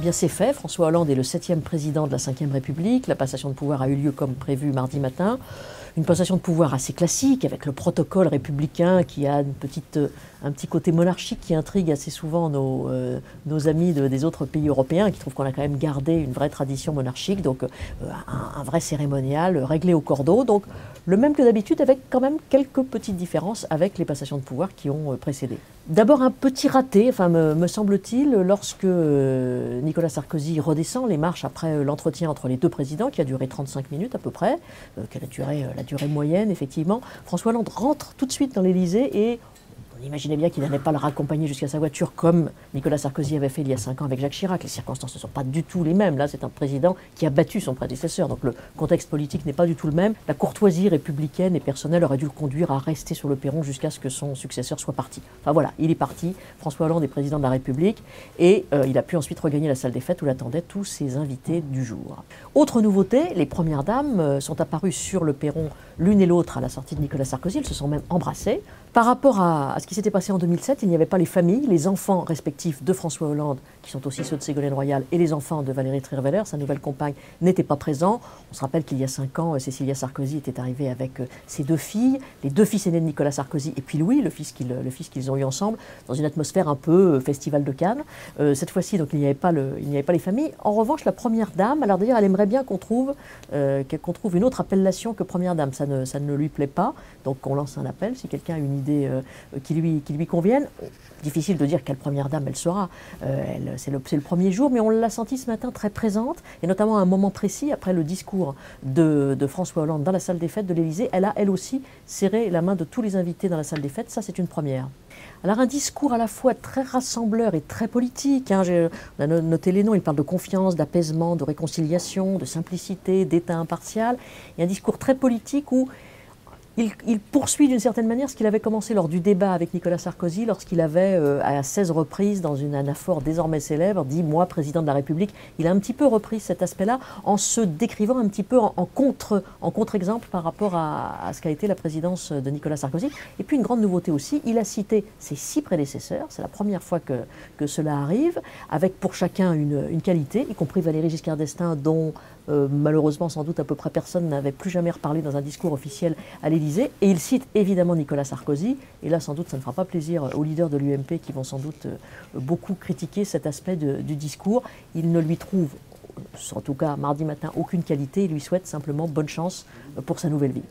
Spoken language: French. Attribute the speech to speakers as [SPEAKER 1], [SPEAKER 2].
[SPEAKER 1] bien, c'est fait. François Hollande est le 7e président de la Ve République. La passation de pouvoir a eu lieu comme prévu mardi matin. Une passation de pouvoir assez classique, avec le protocole républicain qui a un petit côté monarchique qui intrigue assez souvent nos amis des autres pays européens, qui trouvent qu'on a quand même gardé une vraie tradition monarchique, donc un vrai cérémonial réglé au cordeau. Donc le même que d'habitude, avec quand même quelques petites différences avec les passations de pouvoir qui ont précédé. D'abord un petit raté, enfin me semble-t-il, lorsque Nicolas Sarkozy redescend les marches après l'entretien entre les deux présidents, qui a duré 35 minutes à peu près, qui a la durée moyenne effectivement. François Hollande rentre tout de suite dans l'Élysée et on imaginait bien qu'il n'allait pas le raccompagner jusqu'à sa voiture comme Nicolas Sarkozy avait fait il y a 5 ans avec Jacques Chirac. Les circonstances ne sont pas du tout les mêmes. Là, c'est un président qui a battu son prédécesseur. Donc le contexte politique n'est pas du tout le même. La courtoisie républicaine et personnelle aurait dû le conduire à rester sur le perron jusqu'à ce que son successeur soit parti. Enfin voilà, il est parti. François Hollande est président de la République et il a pu ensuite regagner la salle des fêtes où l'attendaient tous ses invités du jour. Autre nouveauté, les premières dames sont apparues sur le perron l'une et l'autre à la sortie de Nicolas Sarkozy. Elles se sont même embrassées. Par rapport à ce qui s'était passé en 2007, il n'y avait pas les familles, les enfants respectifs de François Hollande, qui sont aussi ceux de Ségolène Royal, et les enfants de Valérie Trierweiler, sa nouvelle compagne, n'étaient pas présents. On se rappelle qu'il y a 5 ans, Cécilia Sarkozy était arrivée avec ses 2 filles, les 2 fils aînés de Nicolas Sarkozy, et puis Louis, le fils qu'ils ont eu ensemble, dans une atmosphère un peu festival de Cannes. Cette fois-ci, donc, il n'y avait pas les familles. En revanche, la première dame, alors d'ailleurs, elle aimerait bien qu'on trouve une autre appellation que première dame. Ça ne lui plaît pas, donc on lance un appel si quelqu'un a une idée qui lui convienne. Difficile de dire quelle première dame elle sera. C'est le premier jour, mais on l'a sentie ce matin très présente, et notamment à un moment précis, après le discours de François Hollande dans la salle des fêtes de l'Élysée. Elle a, elle aussi, serré la main de tous les invités dans la salle des fêtes. Ça, c'est une première. Alors un discours à la fois très rassembleur et très politique. On a noté les noms, il parle de confiance, d'apaisement, de réconciliation, de simplicité, d'état impartial. Il y a un discours très politique où il poursuit d'une certaine manière ce qu'il avait commencé lors du débat avec Nicolas Sarkozy, lorsqu'il avait, à 16 reprises, dans une anaphore désormais célèbre, dit « moi, président de la République ». Il a un petit peu repris cet aspect-là en se décrivant un petit peu en contre-exemple par rapport à ce qu'a été la présidence de Nicolas Sarkozy. Et puis une grande nouveauté aussi, il a cité ses 6 prédécesseurs, c'est la première fois que cela arrive, avec pour chacun une qualité, y compris Valéry Giscard d'Estaing, dont malheureusement sans doute à peu près personne n'avait plus jamais reparlé dans un discours officiel à l'Élysée. Et il cite évidemment Nicolas Sarkozy, et là sans doute ça ne fera pas plaisir aux leaders de l'UMP qui vont sans doute beaucoup critiquer cet aspect du discours. Il ne lui trouve, en tout cas mardi matin, aucune qualité, il lui souhaite simplement bonne chance pour sa nouvelle vie.